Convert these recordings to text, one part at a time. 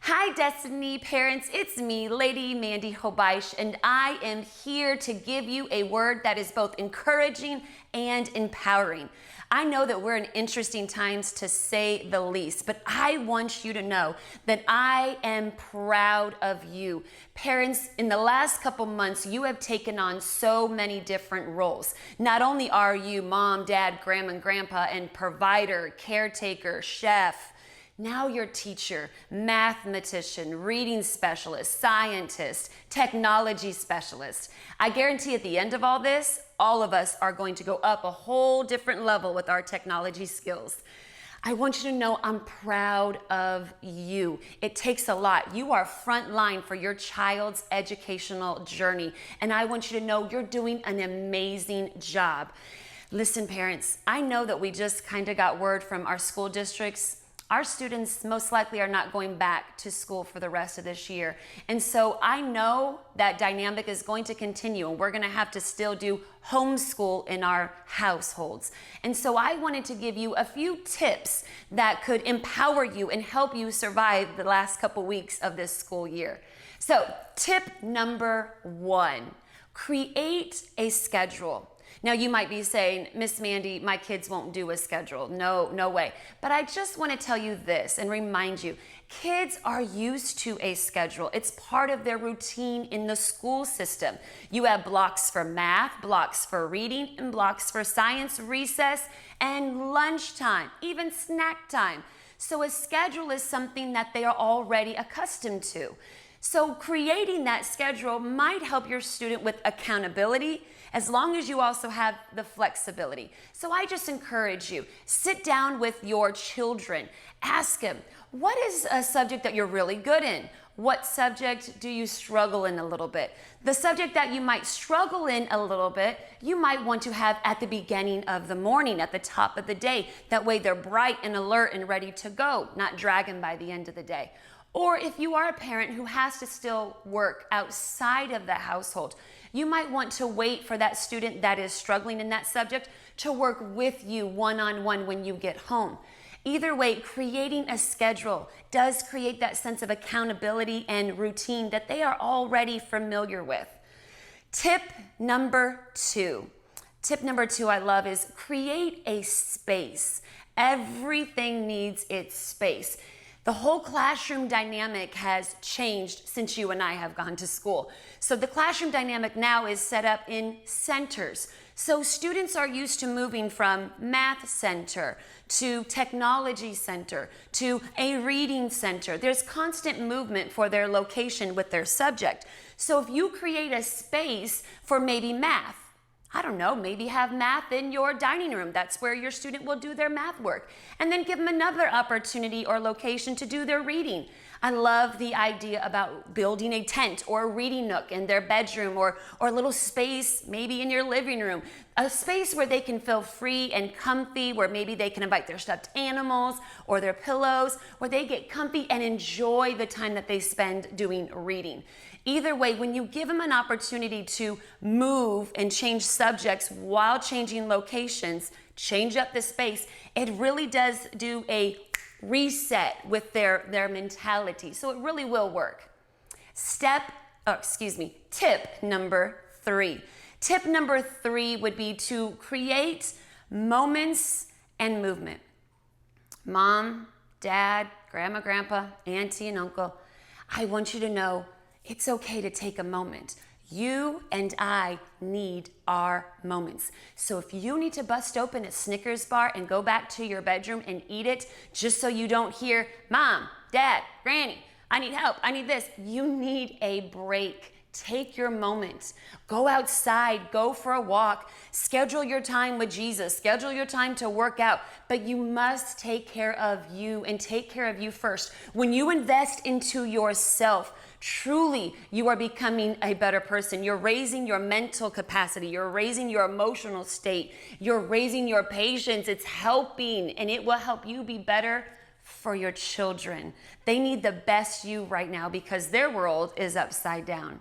Hi, Destiny parents. It's me, Lady Mandy Hobaish, and I am here to give you a word that is both encouraging and empowering. I know that we're in interesting times, to say the least, but I want you to know that I am proud of you. Parents, in the last couple months, you have taken on so many different roles. Not only are you mom, dad, grandma, and grandpa, and provider, caretaker, chef, now you're teacher, mathematician, reading specialist, scientist, technology specialist. I guarantee at the end of all this, all of us are going to go up a whole different level with our technology skills. I want you to know I'm proud of you. It takes a lot. You are front line for your child's educational journey, and I want you to know you're doing an amazing job. Listen, parents, I know that we just kind of got word from our school districts. Our students most likely are not going back to school for the rest of this year. And so I know that dynamic is going to continue, and we're going to have to still do homeschool in our households. And so I wanted to give you a few tips that could empower you and help you survive the last couple weeks of this school year. So tip number 1, create a schedule. Now you might be saying, Miss Mandy, my kids won't do a schedule. No way. But I just want to tell you this and remind you, kids are used to a schedule. It's part of their routine in the school system. You have blocks for math, blocks for reading, and blocks for science, recess, and lunchtime, even snack time. So a schedule is something that they are already accustomed to. So creating that schedule might help your student with accountability, as long as you also have the flexibility. So I just encourage you, sit down with your children, ask them, what is a subject that you're really good in? What subject do you struggle in a little bit? The subject that you might struggle in a little bit, you might want to have at the beginning of the morning, at the top of the day. That way they're bright and alert and ready to go, not dragging by the end of the day. Or if you are a parent who has to still work outside of the household, you might want to wait for that student that is struggling in that subject to work with you one-on-one when you get home. Either way, creating a schedule does create that sense of accountability and routine that they are already familiar with. Tip number 2 I love is create a space. Everything needs its space. The whole classroom dynamic has changed since you and I have gone to school. So the classroom dynamic now is set up in centers. So students are used to moving from math center to technology center to a reading center. There's constant movement for their location with their subject. So if you create a space for maybe math, I don't know, maybe have math in your dining room. That's where your student will do their math work. And then give them another opportunity or location to do their reading. I love the idea about building a tent or a reading nook in their bedroom or a little space maybe in your living room. A space where they can feel free and comfy, where maybe they can invite their stuffed animals or their pillows, where they get comfy and enjoy the time that they spend doing reading. Either way, when you give them an opportunity to move and change subjects while changing locations, change up the space, it really does do a reset with their mentality. So it really will work. Tip number 3. Tip number 3 would be to create moments and movement. Mom, dad, grandma, grandpa, auntie, and uncle, I want you to know it's okay to take a moment. You and I need our moments. So if you need to bust open a Snickers bar and go back to your bedroom and eat it just so you don't hear, Mom, Dad, Granny, I need help, I need this, you need a break. Take your moment. Go outside, go for a walk, schedule your time with Jesus, schedule your time to work out, but you must take care of you and take care of you first. When you invest into yourself, truly you are becoming a better person. You're raising your mental capacity, you're raising your emotional state, you're raising your patience. It's helping, and it will help you be better for your children. They need the best you right now because their world is upside down.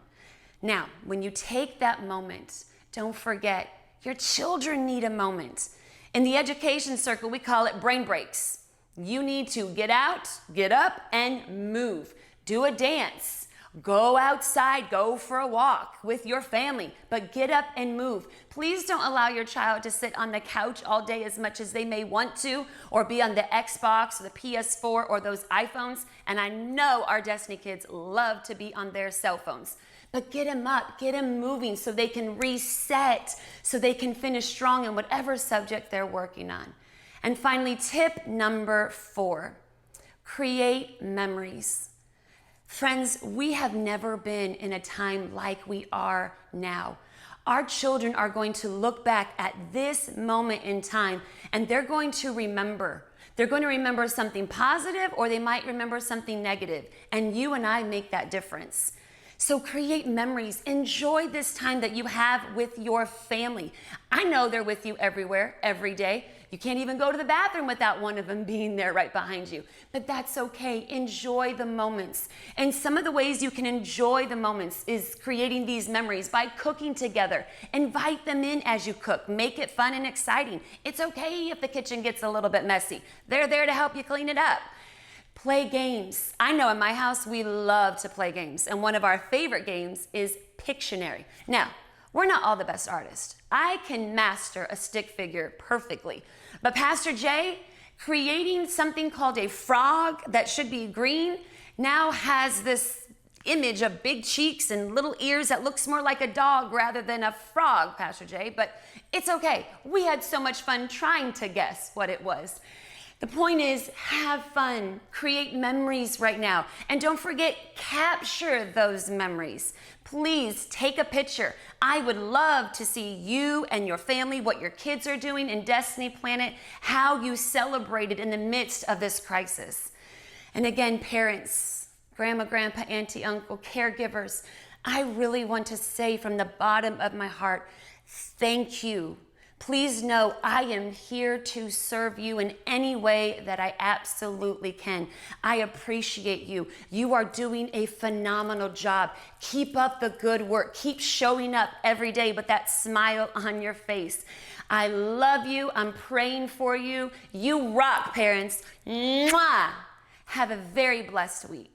Now, when you take that moment, don't forget, your children need a moment. In the education circle, we call it brain breaks. You need to get out, get up, and move. Do a dance. Go outside, go for a walk with your family, but get up and move. Please don't allow your child to sit on the couch all day as much as they may want to, or be on the Xbox or the PS4 or those iPhones. And I know our Destiny kids love to be on their cell phones. But get them up, get them moving so they can reset, so they can finish strong in whatever subject they're working on. And finally, tip number 4, create memories. Friends, we have never been in a time like we are now. Our children are going to look back at this moment in time and they're going to remember. They're going to remember something positive or they might remember something negative. And you and I make that difference. So create memories. Enjoy this time that you have with your family. I know they're with you everywhere, every day. You can't even go to the bathroom without one of them being there right behind you. But that's okay. Enjoy the moments. And some of the ways you can enjoy the moments is creating these memories by cooking together. Invite them in as you cook. Make it fun and exciting. It's okay if the kitchen gets a little bit messy. They're there to help you clean it up. Play games. I know in my house we love to play games, and one of our favorite games is Pictionary. Now, we're not all the best artists. I can master a stick figure perfectly, but Pastor Jay, creating something called a frog that should be green now has this image of big cheeks and little ears that looks more like a dog rather than a frog, Pastor Jay, but it's okay. We had so much fun trying to guess what it was. The point is, have fun, create memories right now, and don't forget, capture those memories. Please take a picture. I would love to see you and your family, what your kids are doing in Destiny Planet, how you celebrated in the midst of this crisis. And again, parents, grandma, grandpa, auntie, uncle, caregivers, I really want to say from the bottom of my heart, thank you. Please know I am here to serve you in any way that I absolutely can. I appreciate you. You are doing a phenomenal job. Keep up the good work. Keep showing up every day with that smile on your face. I love you. I'm praying for you. You rock, parents. Mwah! Have a very blessed week.